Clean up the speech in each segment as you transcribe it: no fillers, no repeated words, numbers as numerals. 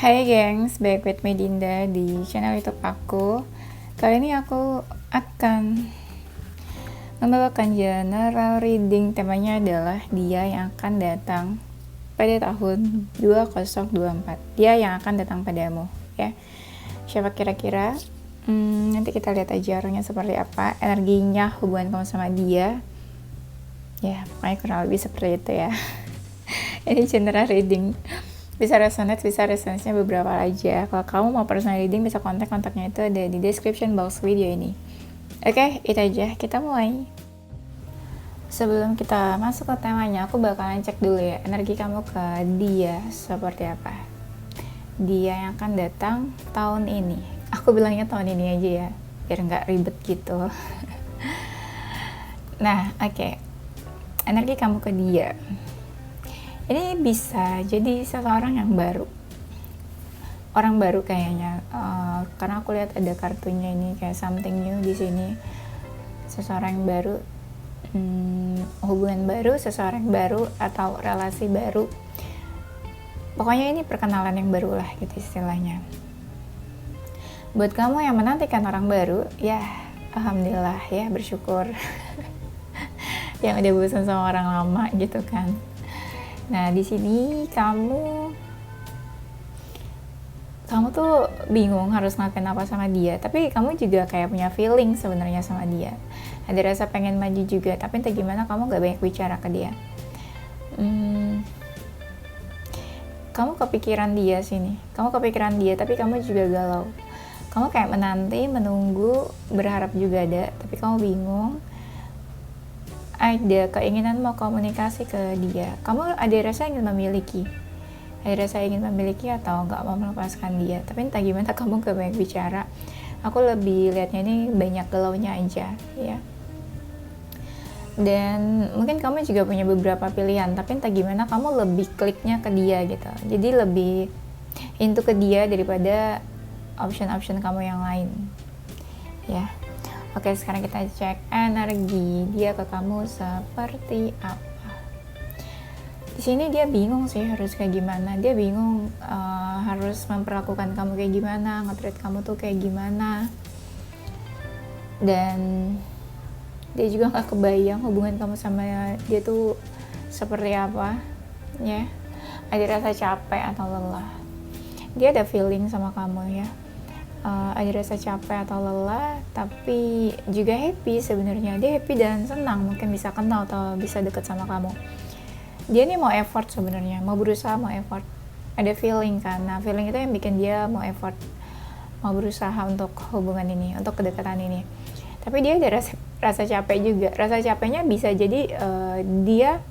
Hai gengs, back with me Dinda di channel YouTube aku. Kali ini aku akan membawakan general reading. Temanya adalah dia yang akan datang pada tahun 2024. Dia yang akan datang padamu, ya. Siapa kira-kira? Nanti kita lihat aja orangnya seperti apa, energinya, hubungan kamu sama dia. Ya, pokoknya kurang lebih seperti itu ya. Ini general reading. Bisa resonance-nya beberapa aja. Kalau kamu mau personal reading, bisa kontaknya itu ada di description box video ini. Oke, itu aja. Kita mulai. Sebelum kita masuk ke temanya, aku bakalan cek dulu ya energi kamu ke dia seperti apa. Dia yang akan datang tahun ini. Aku bilangnya tahun ini aja ya, biar nggak ribet gitu. Nah, oke. Energi kamu ke dia. Ini bisa jadi seseorang yang baru, orang baru kayaknya, karena aku lihat ada kartunya ini kayak something new di sini. Seseorang yang baru, hubungan baru, seseorang yang baru atau relasi baru. Pokoknya ini perkenalan yang baru lah gitu istilahnya. Buat kamu yang menantikan orang baru, ya alhamdulillah ya, bersyukur. Yang udah bosan sama orang lama gitu kan. Nah, di sini kamu tuh bingung harus ngelakuin apa sama dia, tapi kamu juga kayak punya feeling sebenarnya sama dia. Ada rasa pengen maju juga, tapi entah gimana kamu gak banyak bicara ke dia. Kamu kepikiran dia sini. Kamu kepikiran dia, tapi kamu juga galau. Kamu kayak menanti, menunggu, berharap juga ada, tapi kamu bingung. Ada keinginan mau komunikasi ke dia. Kamu ada rasa ingin memiliki. Ada rasa ingin memiliki atau nggak mau melepaskan dia. Tapi entah gimana kamu gak banyak bicara. Aku lebih lihatnya ini banyak galaunya aja, ya. Dan mungkin kamu juga punya beberapa pilihan, tapi entah gimana kamu lebih kliknya ke dia gitu. Jadi lebih into ke dia daripada option-option kamu yang lain, ya. Oke, sekarang kita cek energi dia ke kamu seperti apa. Di sini dia bingung sih harus kayak gimana. Dia bingung harus memperlakukan kamu kayak gimana, nge-treat kamu tuh kayak gimana. Dan dia juga nggak kebayang hubungan kamu sama dia tuh seperti apa, ya. Ada rasa capek atau lelah. Dia ada feeling sama kamu ya. Ada rasa capek atau lelah, tapi juga happy sebenarnya. Dia happy dan senang, mungkin bisa kenal atau bisa deket sama kamu. Dia nih mau effort sebenarnya, mau berusaha, mau effort. Ada feeling kan, nah feeling itu yang bikin dia mau effort, mau berusaha untuk hubungan ini, untuk kedekatan ini. Tapi dia ada rasa capek juga. Rasa capeknya bisa jadi dia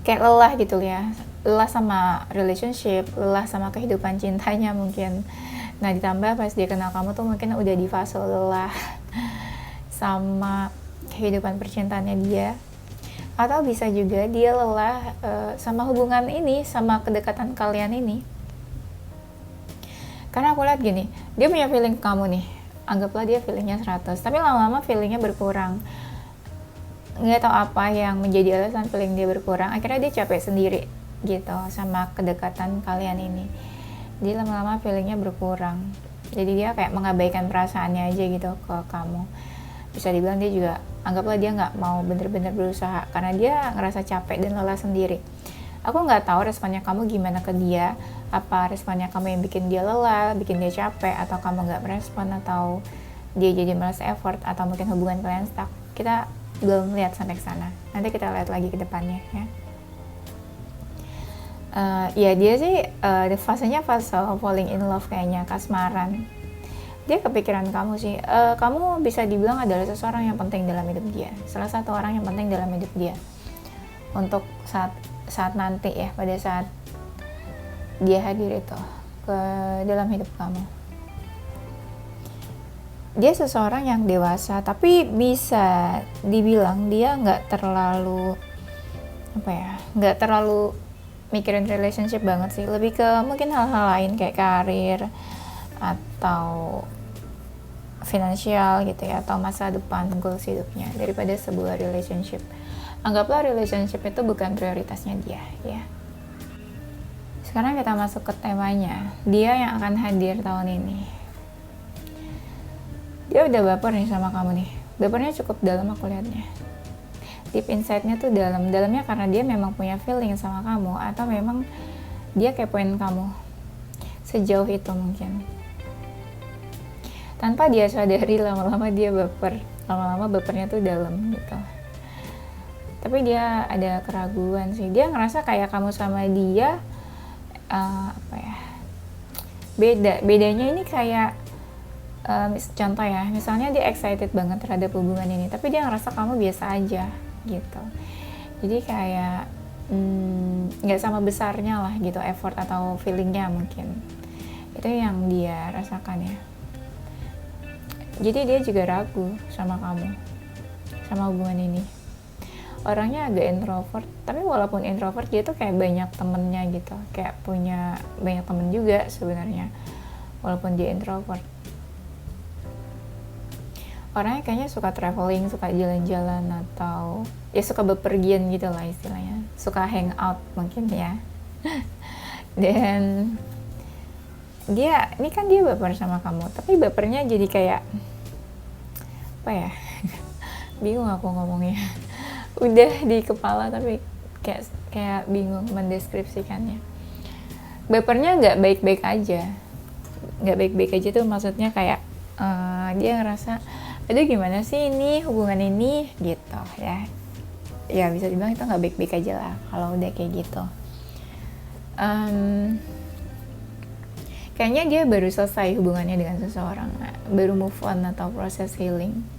kayak lelah gitu ya, lelah sama relationship, lelah sama kehidupan cintanya mungkin. Nah, ditambah pas dia kenal kamu tuh mungkin udah di fase lelah sama kehidupan percintaannya dia. Atau bisa juga dia lelah sama hubungan ini, sama kedekatan kalian ini. Karena aku lihat gini, dia punya feeling ke kamu nih. Anggaplah dia feelingnya 100, tapi lama-lama feelingnya berkurang. Nggak tahu apa yang menjadi alasan feeling dia berkurang. Akhirnya dia capek sendiri gitu sama kedekatan kalian ini. Dia lama-lama feelingnya berkurang, jadi dia kayak mengabaikan perasaannya aja gitu ke kamu. Bisa dibilang dia juga, anggaplah dia nggak mau bener-bener berusaha karena dia ngerasa capek dan lelah sendiri. Aku nggak tahu responnya kamu gimana ke dia, apa responnya kamu yang bikin dia lelah, bikin dia capek, atau kamu nggak merespon, atau dia jadi malas effort, atau mungkin hubungan kalian stuck. Kita belum lihat sampai ke sana, nanti kita lihat lagi ke depannya ya. Ya dia sih fasenya fase falling in love kayaknya, kasmaran. Dia kepikiran kamu sih. Kamu bisa dibilang adalah seseorang yang penting dalam hidup dia, salah satu orang yang penting dalam hidup dia untuk saat nanti ya, pada saat dia hadir itu ke dalam hidup kamu. Dia seseorang yang dewasa, tapi bisa dibilang dia nggak terlalu mikirin relationship banget sih, lebih ke mungkin hal-hal lain kayak karir atau finansial gitu ya, atau masa depan, goals hidupnya, daripada sebuah relationship. Anggaplah relationship itu bukan prioritasnya dia ya. Sekarang kita masuk ke temanya. Dia yang akan hadir tahun ini. Dia udah baper nih sama kamu nih. Bapernya cukup dalam aku lihatnya. Deep inside-nya tuh dalam. Dalamnya karena dia memang punya feeling sama kamu, atau memang dia kepoin kamu. Sejauh itu mungkin. Tanpa dia sadari, lama-lama dia baper. Lama-lama bapernya tuh dalam gitu. Tapi dia ada keraguan sih. Dia ngerasa kayak kamu sama dia bedanya ini kayak contoh ya, misalnya dia excited banget terhadap hubungan ini, tapi dia ngerasa kamu biasa aja gitu. Jadi kayak nggak sama besarnya lah gitu effort atau feelingnya, mungkin itu yang dia rasakan ya. Jadi dia juga ragu sama kamu, sama hubungan ini. Orangnya agak introvert, tapi walaupun introvert dia tuh kayak banyak temennya gitu, kayak punya banyak temen juga sebenarnya walaupun dia introvert. Orangnya kayaknya suka traveling, suka jalan-jalan, atau ya suka bepergian gitu lah istilahnya, suka hangout mungkin ya. Dan dia, ini kan dia baper sama kamu, tapi bapernya jadi kayak apa ya, bingung aku ngomongnya. Udah di kepala tapi kayak bingung mendeskripsikannya. Bapernya nggak baik-baik aja tuh maksudnya kayak dia ngerasa, aduh gimana sih ini hubungan ini gitu ya. Ya bisa dibilang itu nggak baik-baik aja lah kalau udah kayak gitu. Kayaknya dia baru selesai hubungannya dengan seseorang, baru move on atau proses healing.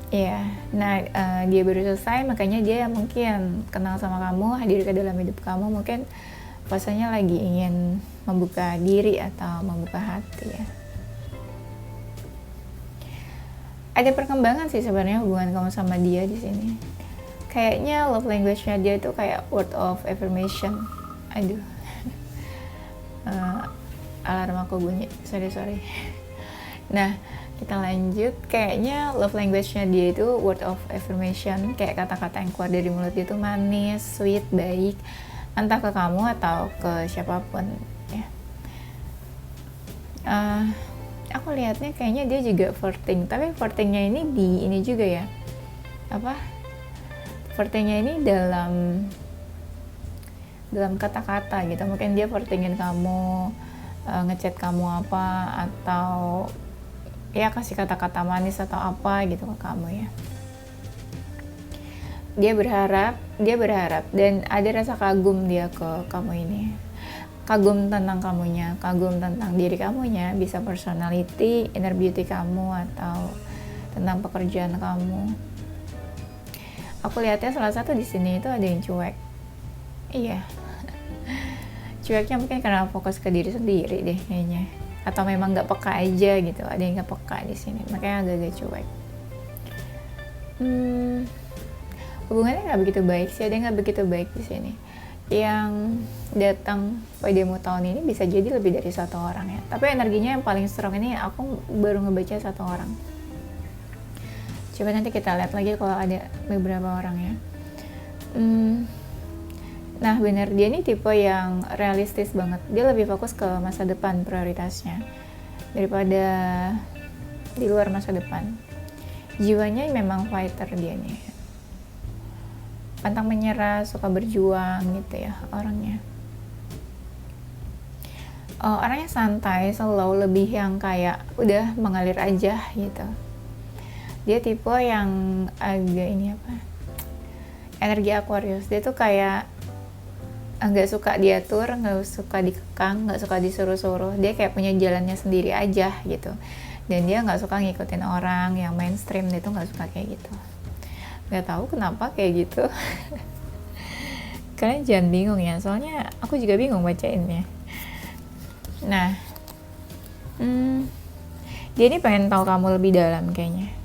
Iya, nah dia baru selesai, makanya dia mungkin kenal sama kamu, hadir ke dalam hidup kamu, mungkin rasanya lagi ingin membuka diri atau membuka hati ya. Ada perkembangan sih sebenarnya hubungan kamu sama dia di sini. Kayaknya love language-nya dia itu kayak word of affirmation. Aduh, alarm aku bunyi, sorry. Nah, kita lanjut. Kayaknya love language-nya dia itu word of affirmation, kayak kata-kata yang keluar dari mulut dia itu manis, sweet, baik, entah ke kamu atau ke siapapun ya. Aku lihatnya kayaknya dia juga flirting, tapi flirtingnya ini ini juga ya, flirtingnya ini dalam kata-kata gitu. Mungkin dia flirtingin kamu, ngechat kamu apa, atau ya kasih kata-kata manis atau apa gitu ke kamu ya. Dia berharap dan ada rasa kagum dia ke kamu ini. Kagum tentang kamunya, kagum tentang diri kamunya, bisa personality, inner beauty kamu, atau tentang pekerjaan kamu. Aku lihatnya salah satu di sini itu ada yang cuek. Iya. Cueknya mungkin karena fokus ke diri sendiri deh kayaknya. Atau memang nggak peka aja gitu, ada yang nggak peka di sini, makanya agak-agak cuek. Hubungannya nggak begitu baik sih, ada yang nggak begitu baik di sini. Yang datang padamu tahun ini bisa jadi lebih dari satu orang ya, tapi energinya yang paling strong ini aku baru ngebaca satu orang. Coba nanti kita lihat lagi kalau ada beberapa orang ya. Nah benar, dia ini tipe yang realistis banget. Dia lebih fokus ke masa depan prioritasnya daripada di luar masa depan. Jiwanya memang fighter dia nih, pantang menyerah, suka berjuang gitu ya orangnya. Orangnya santai, slow, lebih yang kayak udah mengalir aja gitu. Dia tipe yang agak energi Aquarius. Dia tuh kayak nggak suka diatur, nggak suka dikekang, nggak suka disuruh-suruh. Dia kayak punya jalannya sendiri aja gitu. Dan dia nggak suka ngikutin orang yang mainstream, dia tuh nggak suka kayak gitu. Nggak tahu kenapa kayak gitu. Kalian jangan bingung ya, soalnya aku juga bingung bacainnya. Nah, dia ini pengen tahu kamu lebih dalam kayaknya.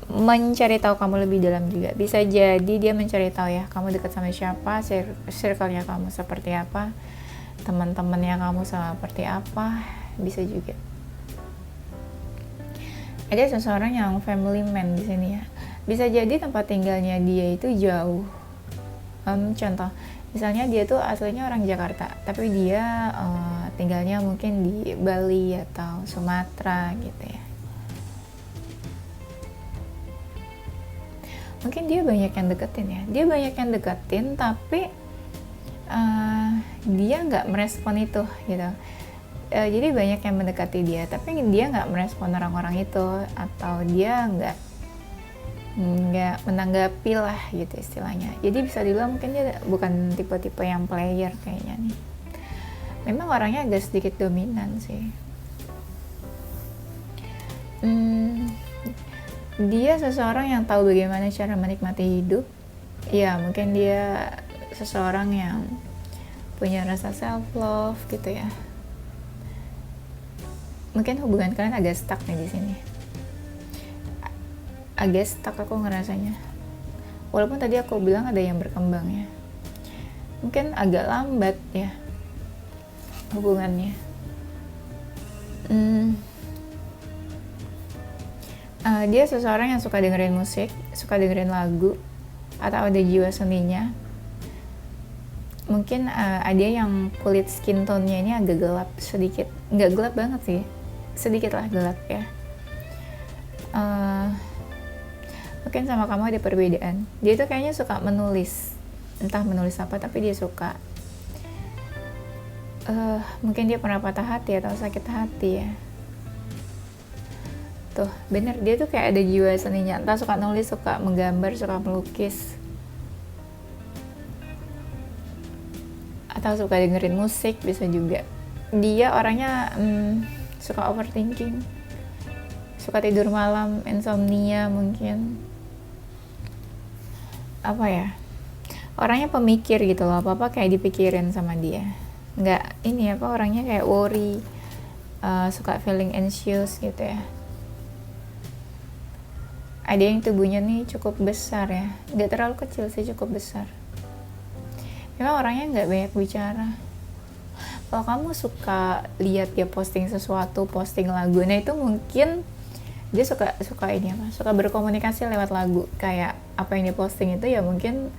Mencari tahu kamu lebih dalam juga. Bisa jadi dia mencari tahu ya, kamu dekat sama siapa, circle-nya kamu seperti apa, teman-temannya kamu seperti apa, bisa juga. Ada seseorang yang family man di sini ya. Bisa jadi tempat tinggalnya dia itu jauh. Contoh, Misalnya dia tuh aslinya orang Jakarta, tapi dia tinggalnya mungkin di Bali atau Sumatera gitu ya. Mungkin dia banyak yang deketin ya, dia banyak yang deketin tapi dia nggak merespon itu gitu. Jadi banyak yang mendekati dia tapi dia nggak merespon orang-orang itu, atau dia nggak menanggapi lah gitu istilahnya. Jadi bisa dibilang mungkin dia bukan tipe-tipe yang player kayaknya nih. Memang orangnya agak sedikit dominan sih. Dia seseorang yang tahu bagaimana cara menikmati hidup. Ya mungkin dia seseorang yang punya rasa self love gitu ya. Mungkin hubungan kalian agak stuck nih di sini. Agak stuck aku ngerasanya. Walaupun tadi aku bilang ada yang berkembang ya. Mungkin agak lambat ya hubungannya. Dia seseorang yang suka dengerin musik, suka dengerin lagu, atau ada jiwa seninya. Mungkin ada yang kulit skin tone-nya ini agak gelap sedikit. Nggak gelap banget sih, sedikit lah gelap ya. Mungkin sama kamu ada perbedaan. Dia tuh kayaknya suka menulis, entah menulis apa, tapi dia suka. Mungkin dia pernah patah hati atau sakit hati ya. Tuh bener, dia tuh kayak ada jiwa seninya, entah suka nulis, suka menggambar, suka melukis, atau suka dengerin musik bisa juga. Dia orangnya suka overthinking, suka tidur malam, insomnia mungkin. Apa ya, orangnya pemikir gitu loh, apa-apa kayak dipikirin sama dia. Nggak ini apa, orangnya kayak worry, suka feeling anxious gitu ya. Ada yang tubuhnya nih cukup besar ya, nggak terlalu kecil sih, cukup besar. Memang orangnya nggak banyak bicara. Kalau kamu suka lihat dia posting sesuatu, posting lagu, nah itu mungkin dia suka ini apa, suka berkomunikasi lewat lagu. Kayak apa yang dia posting itu ya mungkin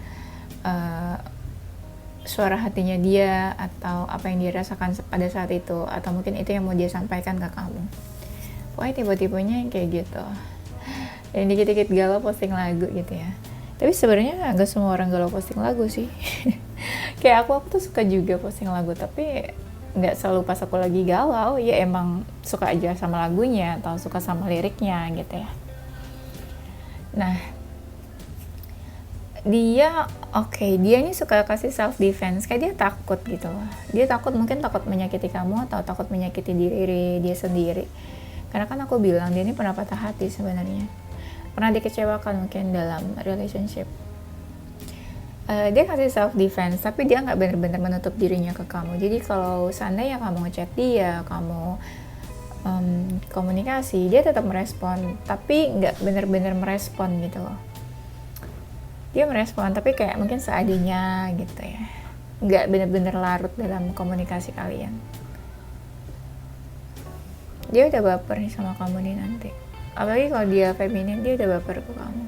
suara hatinya dia, atau apa yang dia rasakan pada saat itu, atau mungkin itu yang mau dia sampaikan ke kamu. Pokoknya tipe-tipenya yang kayak gitu, yang dikit-dikit galau posting lagu gitu ya. Tapi sebenarnya nggak semua orang galau posting lagu sih. Kayak aku tuh suka juga posting lagu, tapi nggak selalu pas aku lagi galau. Ya emang suka aja sama lagunya atau suka sama liriknya gitu ya. Nah, dia dia ini suka kasih self defense, kayak dia takut gitu loh. Dia mungkin takut menyakiti kamu atau takut menyakiti diri dia sendiri. Karena kan aku bilang dia ini pernah patah hati sebenarnya, pernah dikecewakan mungkin dalam relationship. Dia kasih self defense, tapi dia nggak benar-benar menutup dirinya ke kamu. Jadi kalau seandainya kamu ngechat dia, kamu komunikasi, dia tetap merespon, tapi nggak benar-benar merespon gitu loh. Dia merespon tapi kayak mungkin seadanya gitu ya, nggak benar-benar larut dalam komunikasi kalian. Dia udah baper nih sama kamu nih nanti. Apalagi kalau dia feminin, dia udah baper ke kamu.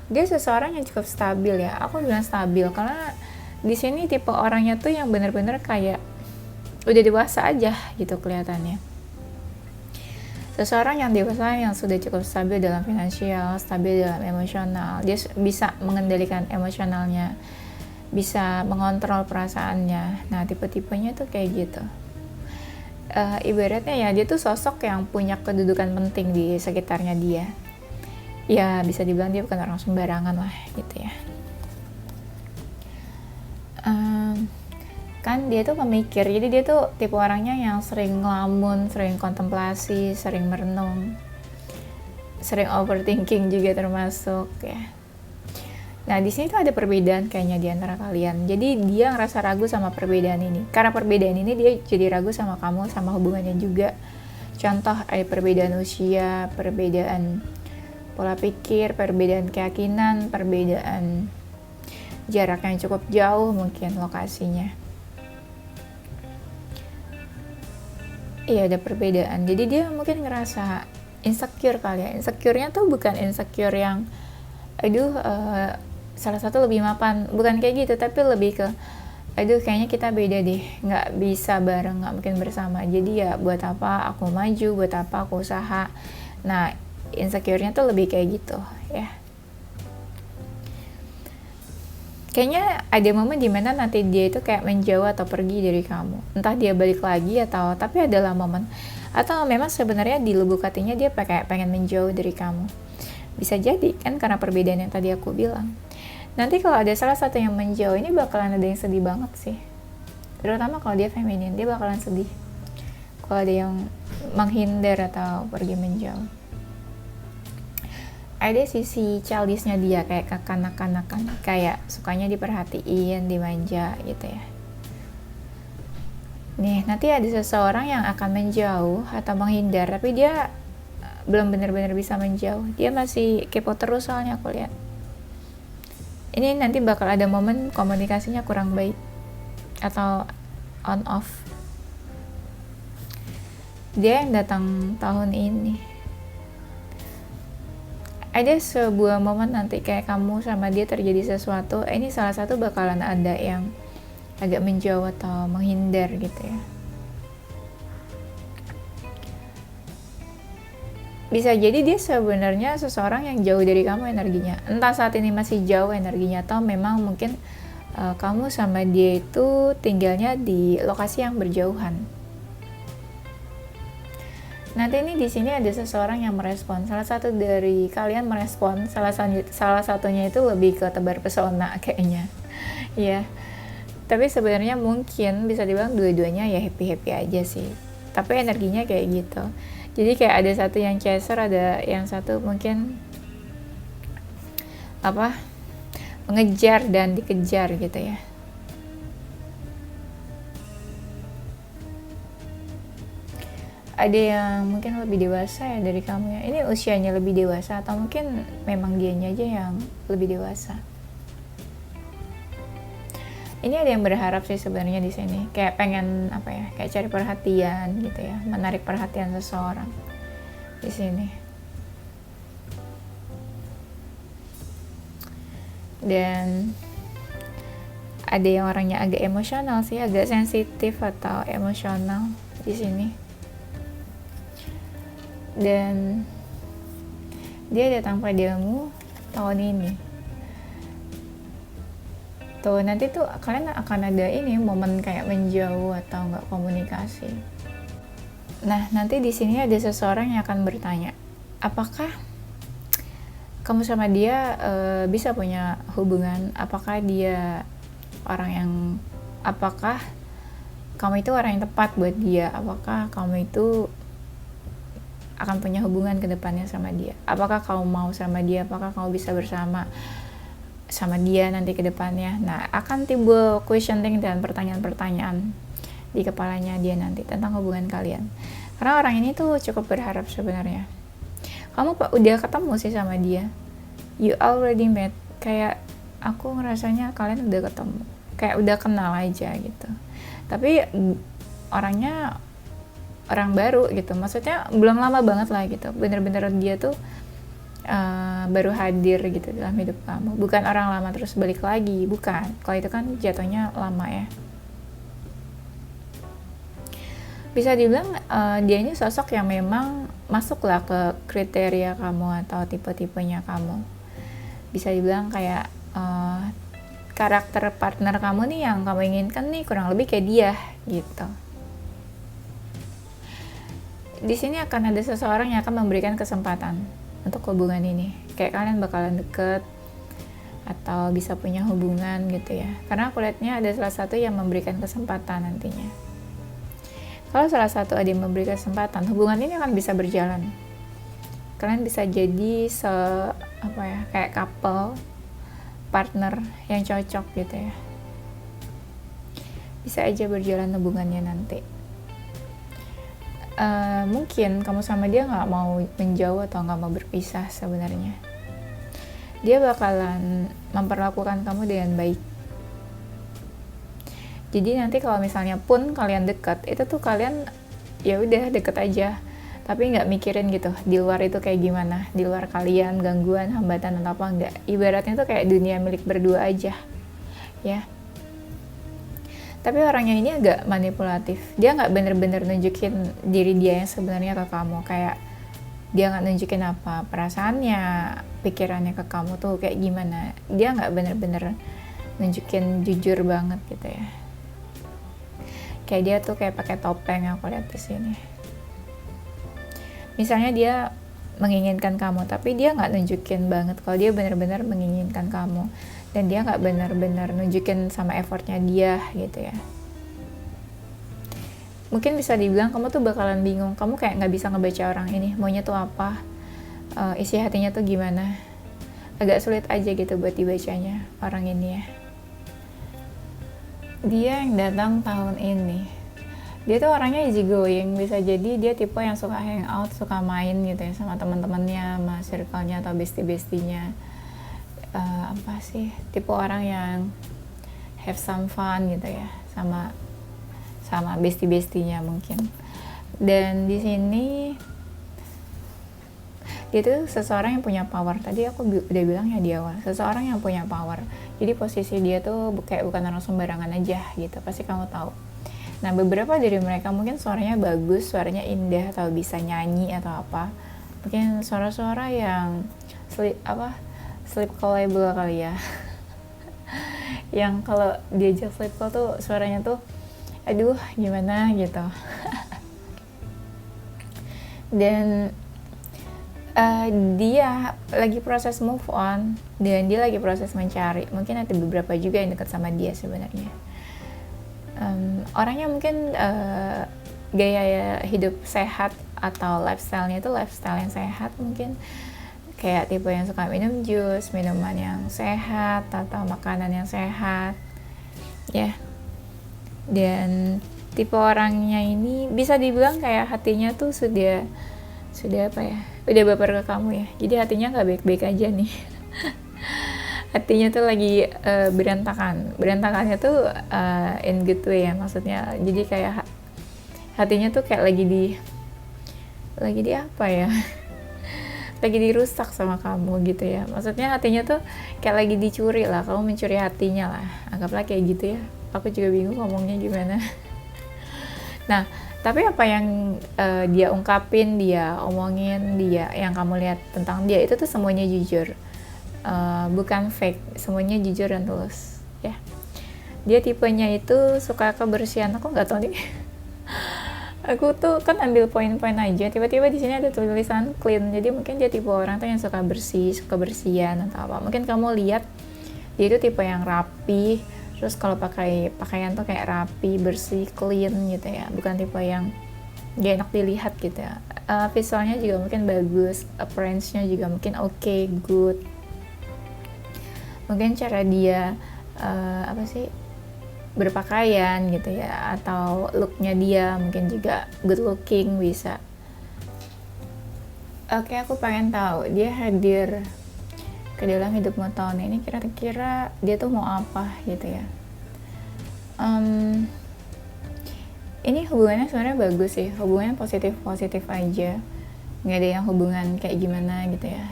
Dia seseorang yang cukup stabil ya. Aku bilang stabil karena di sini tipe orangnya tuh yang benar-benar kayak udah dewasa aja gitu kelihatannya. Seseorang yang dewasa yang sudah cukup stabil dalam finansial, stabil dalam emosional. Dia bisa mengendalikan emosionalnya, bisa mengontrol perasaannya. Nah, tipe-tipenya tuh kayak gitu. Ibaratnya ya dia tuh sosok yang punya kedudukan penting di sekitarnya dia. Ya bisa dibilang dia bukan orang sembarangan lah gitu ya. Kan dia tuh pemikir, jadi dia tuh tipe orangnya yang sering ngelamun, sering kontemplasi, sering merenung, sering overthinking juga termasuk ya. Nah di sini tuh ada perbedaan kayaknya di antara kalian. Jadi dia ngerasa ragu sama perbedaan ini. Karena perbedaan ini dia jadi ragu sama kamu, sama hubungannya juga. Contoh ada perbedaan usia, perbedaan pola pikir, perbedaan keyakinan, perbedaan jarak yang cukup jauh mungkin lokasinya. Iya ada perbedaan. Jadi dia mungkin ngerasa insecure kali ya. Insecure-nya tuh bukan insecure yang salah satu lebih mapan, bukan kayak gitu, tapi lebih ke aduh kayaknya kita beda deh, nggak bisa bareng, nggak mungkin bersama, jadi ya buat apa aku maju, buat apa aku usaha. Nah, insecure-nya tuh lebih kayak gitu ya. Kayaknya ada momen dimana nanti dia itu kayak menjauh atau pergi dari kamu, entah dia balik lagi atau, tapi adalah momen, atau memang sebenarnya di lubuk hatinya dia kayak pengen menjauh dari kamu. Bisa jadi kan karena perbedaan yang tadi aku bilang. Nanti kalau ada salah satu yang menjauh, ini bakalan ada yang sedih banget sih, terutama kalau dia feminin, dia bakalan sedih kalau ada yang menghindar atau pergi menjauh. Ada sisi childishnya dia, kayak kekanak-kanakan, kayak sukanya diperhatiin, dimanja gitu ya. Nih, nanti ada seseorang yang akan menjauh atau menghindar, tapi dia belum benar-benar bisa menjauh, dia masih kepo terus soalnya aku lihat. Ini nanti bakal ada momen komunikasinya kurang baik atau on off. Dia yang datang tahun ini, ada sebuah momen nanti kayak kamu sama dia terjadi sesuatu, ini salah satu bakalan ada yang agak menjauh atau menghindar gitu ya. Bisa jadi dia sebenarnya seseorang yang jauh dari kamu energinya, entah saat ini masih jauh energinya, atau memang mungkin kamu sama dia itu tinggalnya di lokasi yang berjauhan. Nanti ini di sini ada seseorang yang merespon, salah satu dari kalian merespon, salah satunya itu lebih ke tebar pesona kayaknya, ya. Tapi sebenarnya mungkin bisa dibilang dua-duanya ya happy aja sih. Tapi energinya kayak gitu. Jadi kayak ada satu yang chaser, ada yang satu mungkin mengejar dan dikejar gitu ya. Ada yang mungkin lebih dewasa ya dari kamu ya. Ini usianya lebih dewasa atau mungkin memang dianya aja yang lebih dewasa. Ini ada yang berharap sih sebenarnya di sini, kayak pengen kayak cari perhatian gitu ya, menarik perhatian seseorang di sini. Dan ada yang orangnya agak emosional sih, agak sensitif atau emosional di sini. Dan dia datang padamu tahun ini. Tuh, nanti tuh kalian akan ada ini momen kayak menjauh atau nggak komunikasi. Nah, nanti di sini ada seseorang yang akan bertanya, apakah kamu sama dia bisa punya hubungan? Apakah kamu itu orang yang tepat buat dia? Apakah kamu itu akan punya hubungan ke depannya sama dia? Apakah kamu mau sama dia? Apakah kamu bisa bersama sama dia nanti ke depannya? Nah, akan timbul questioning dan pertanyaan-pertanyaan di kepalanya dia nanti tentang hubungan kalian. Karena orang ini tuh cukup berharap sebenarnya. Kamu udah ketemu sih sama dia. You already met. Kayak aku ngerasanya kalian udah ketemu. Kayak udah kenal aja gitu. Tapi orangnya orang baru gitu. Maksudnya belum lama banget lah gitu. Bener-bener dia tuh baru hadir gitu dalam hidup kamu, bukan orang lama terus balik lagi, bukan. Kalau itu kan jatuhnya lama ya. Bisa dibilang dia ini sosok yang memang masuklah ke kriteria kamu atau tipe-tipenya kamu. Bisa dibilang kayak karakter partner kamu nih yang kamu inginkan nih kurang lebih kayak dia gitu. Di sini akan ada seseorang yang akan memberikan kesempatan untuk hubungan ini, kayak kalian bakalan deket atau bisa punya hubungan gitu ya. Karena aku lihatnya ada salah satu yang memberikan kesempatan nantinya. Kalau salah satu ada yang memberi kesempatan, hubungan ini akan bisa berjalan. Kalian bisa jadi kayak couple, partner yang cocok gitu ya. Bisa aja berjalan hubungannya nanti. Mungkin kamu sama dia nggak mau menjauh atau nggak mau berpisah sebenarnya. Dia bakalan memperlakukan kamu dengan baik. Jadi nanti kalau misalnya pun kalian dekat, itu tuh kalian ya udah deket aja. tapi nggak mikirin gitu di luar itu kayak gimana, di luar kalian gangguan, hambatan atau apa, nggak. Ibaratnya tuh kayak dunia milik berdua aja ya. Tapi orangnya ini agak manipulatif, dia nggak bener-bener nunjukin diri dia yang sebenarnya ke kamu, kayak dia nggak nunjukin apa perasaannya, pikirannya ke kamu tuh kayak gimana, dia nggak bener-bener nunjukin jujur banget gitu ya. Kayak dia tuh kayak pakai topeng, aku lihat di sini. Misalnya dia menginginkan kamu, tapi dia nggak nunjukin banget kalau dia benar-benar menginginkan kamu, dan dia nggak benar-benar nunjukin sama effortnya dia gitu ya. Mungkin bisa dibilang kamu tuh bakalan bingung, kamu kayak nggak bisa ngebaca orang ini maunya tuh apa, isi hatinya tuh gimana. Agak sulit aja gitu buat dibacanya orang ini ya. Dia yang datang tahun ini, dia tuh orangnya easy going, bisa jadi dia tipe yang suka hangout, suka main gitu ya sama teman-temannya, sama circle-nya atau bestie-bestinya. Apa sih, tipe orang yang have some fun gitu ya sama bestie-bestinya mungkin. Dan di sini dia tuh seseorang yang punya power. Tadi aku udah bilang ya di awal, seseorang yang punya power. Jadi posisi dia tuh kayak bukan orang sembarangan aja gitu, pasti kamu tahu. Nah, beberapa dari mereka mungkin suaranya bagus, suaranya indah, atau bisa nyanyi atau apa. Mungkin suara-suara yang sleep callable kali ya. Yang kalau diajak sleep call tuh suaranya tuh aduh gimana gitu. Dan dia lagi proses move on, dan dia lagi proses mencari. Mungkin ada beberapa juga yang dekat sama dia sebenarnya. Orangnya mungkin gaya hidup sehat atau lifestyle-nya itu lifestyle yang sehat, mungkin kayak tipe yang suka minum jus, minuman yang sehat atau makanan yang sehat ya. Dan tipe orangnya ini bisa dibilang kayak hatinya tuh sudah apa ya, udah baper ke kamu ya. Jadi hatinya nggak baik-baik aja nih. Hatinya tuh lagi berantakannya tuh in good way ya, maksudnya. Jadi kayak hatinya tuh kayak lagi di apa ya, lagi dirusak sama kamu gitu ya. Maksudnya hatinya tuh kayak lagi dicuri lah, kamu mencuri hatinya lah, anggaplah kayak gitu ya. Aku juga bingung ngomongnya gimana. Nah, tapi apa yang dia ungkapin, dia omongin, dia yang kamu lihat tentang dia itu tuh semuanya jujur, bukan fake, semuanya jujur dan tulus ya. Dia tipenya itu suka kebersihan. Aku nggak tahu nih. Aku tuh kan ambil poin-poin aja, tiba-tiba di sini ada tulisan clean. Jadi mungkin dia tipe orang tuh yang suka bersih, suka bersihan atau apa. Mungkin kamu lihat dia itu tipe yang rapi, terus kalau pakai pakaian tuh kayak rapi, bersih, clean gitu ya. Bukan tipe yang gak enak dilihat gitu ya. Visualnya juga mungkin bagus, appearance-nya juga mungkin okay, good. Mungkin cara dia berpakaian gitu ya, atau looknya dia mungkin juga good looking, bisa. Oke, aku pengen tahu dia hadir ke dalam hidupmu tahun ini, kira-kira dia tuh mau apa gitu ya. Ini hubungannya sebenarnya bagus sih, hubungannya positif aja, nggak ada yang hubungan kayak gimana gitu ya,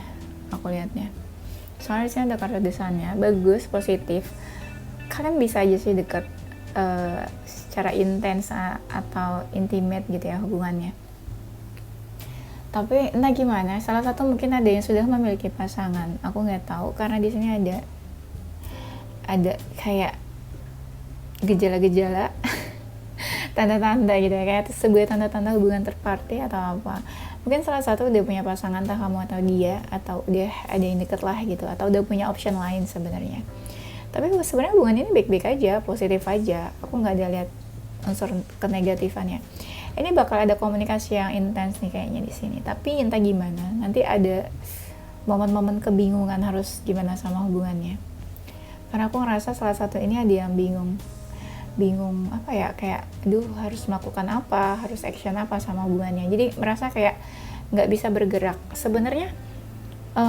aku lihatnya. Soalnya disini ada kartu desannya, bagus, positif. Kalian bisa aja sih dekat secara intens atau intimate gitu ya hubungannya. Tapi entah gimana, salah satu mungkin ada yang sudah memiliki pasangan, aku nggak tahu, karena di sini ada kayak gejala-gejala, tanda-tanda gitu ya, kayak sebuah tanda-tanda hubungan terparty atau apa. Mungkin salah satu udah punya pasangan, entah kamu atau dia, atau udah ada yang deket lah gitu, atau udah punya option lain sebenarnya. Tapi sebenarnya hubungan ini baik-baik aja, positif aja. Aku nggak ada lihat unsur kenegatifannya. Ini bakal ada komunikasi yang intens nih kayaknya di sini. Tapi entah gimana, nanti ada momen-momen kebingungan harus gimana sama hubungannya. Karena aku ngerasa salah satu ini ada yang bingung apa ya, kayak aduh harus melakukan apa, harus action apa sama hubungannya. Jadi merasa kayak nggak bisa bergerak. Sebenarnya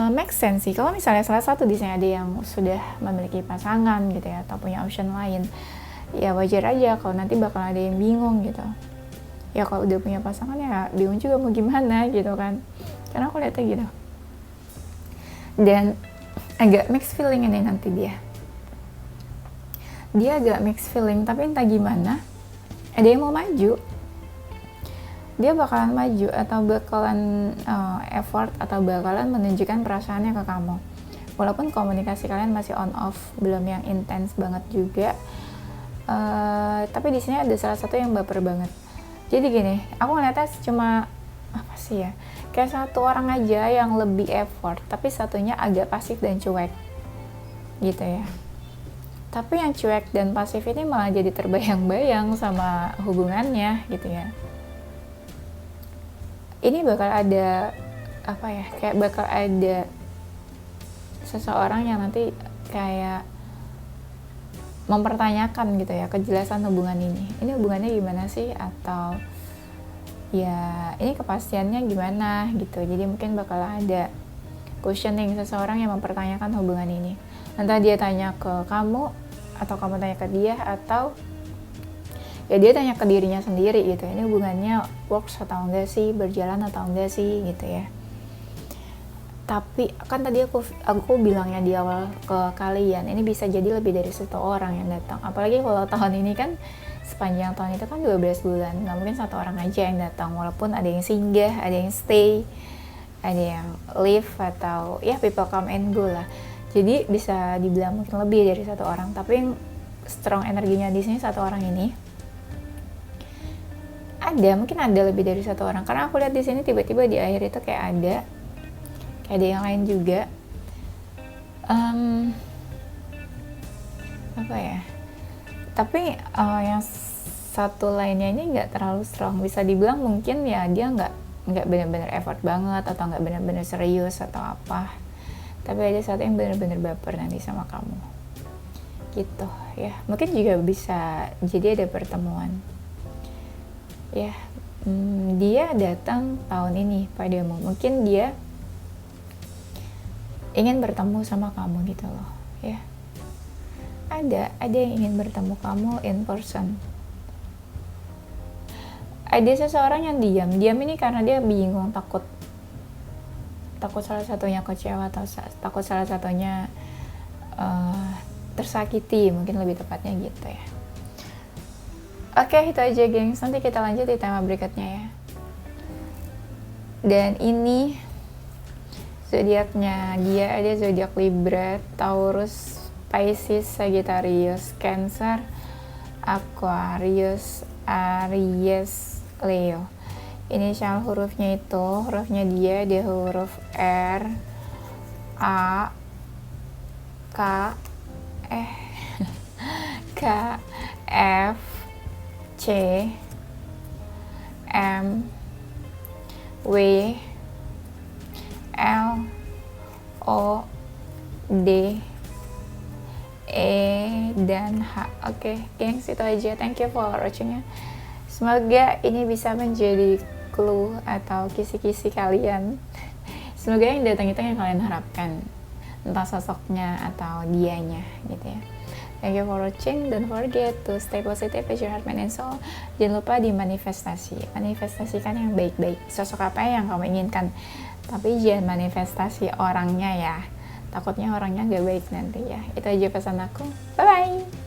make sense sih kalau misalnya salah satu di sini ada yang sudah memiliki pasangan gitu ya, atau punya option lain, ya wajar aja kalau nanti bakal ada yang bingung gitu. Ya kalau udah punya pasangan ya bingung juga mau gimana gitu kan, karena aku lihatnya gitu. Dan agak mixed feeling ini nanti dia agak mixed feeling, tapi entah gimana ada yang mau maju, dia bakalan maju atau bakalan effort atau bakalan menunjukkan perasaannya ke kamu, walaupun komunikasi kalian masih on off, belum yang intens banget juga. Tapi di sini ada salah satu yang baper banget. Jadi gini, aku ngeliatnya cuma apa sih ya, kayak satu orang aja yang lebih effort, tapi satunya agak pasif dan cuek gitu ya. Tapi yang cuek dan pasif ini malah jadi terbayang-bayang sama hubungannya gitu ya. Ini bakal ada apa ya, kayak bakal ada seseorang yang nanti kayak mempertanyakan gitu ya kejelasan hubungan ini. Ini hubungannya gimana sih, atau ya ini kepastiannya gimana gitu. Jadi mungkin bakal ada questioning, seseorang yang mempertanyakan hubungan ini. Entah dia tanya ke kamu atau kamu tanya ke dia, atau ya dia tanya ke dirinya sendiri gitu. Ini hubungannya works atau enggak sih, berjalan atau enggak sih gitu ya. Tapi kan tadi aku bilangnya di awal ke kalian, ini bisa jadi lebih dari satu orang yang datang. Apalagi kalau tahun ini kan sepanjang tahun itu kan 12 bulan, nggak mungkin satu orang aja yang datang. Walaupun ada yang singgah, ada yang stay, ada yang leave, atau ya people come and go lah. Jadi bisa dibilang mungkin lebih dari satu orang, tapi yang strong energinya di sini satu orang ini mungkin ada lebih dari satu orang. Karena aku lihat di sini tiba-tiba di akhir itu kayak ada yang lain juga. Apa ya? Tapi yang satu lainnya ini nggak terlalu strong. Bisa dibilang mungkin ya dia nggak benar-benar effort banget, atau nggak benar-benar serius atau apa. Tapi ada satu yang benar-benar baper nanti sama kamu gitu ya. Mungkin juga bisa jadi ada pertemuan ya. Dia datang tahun ini padamu, mungkin dia ingin bertemu sama kamu gitu loh ya. Ada yang ingin bertemu kamu in person. Ada seseorang yang diam ini karena dia bingung, takut salah satunya kecewa, atau takut salah satunya tersakiti, mungkin lebih tepatnya gitu ya. Oke, itu aja gengs, nanti kita lanjut di tema berikutnya ya. Dan ini zodiaknya dia, ada zodiak Libra, Taurus, Pisces, Sagittarius, Cancer, Aquarius, Aries, Leo. Inisial hurufnya dia huruf R, A, K, K, F, C, M, W, L, O, D, E, dan H. Oke, gengs, itu aja. Thank you for watching-nya. Semoga ini bisa menjadi clue atau kisi-kisi kalian. Semoga yang datang itu yang kalian harapkan, entah sosoknya atau dianya gitu ya. Thank you for watching. Don't forget to stay positive with your heart, mind, and soul. Jangan lupa manifestasikan yang baik-baik. Sosok apa yang kamu inginkan, tapi jangan manifestasi orangnya ya. Takutnya orangnya gak baik nanti ya. Itu aja pesan aku. Bye bye.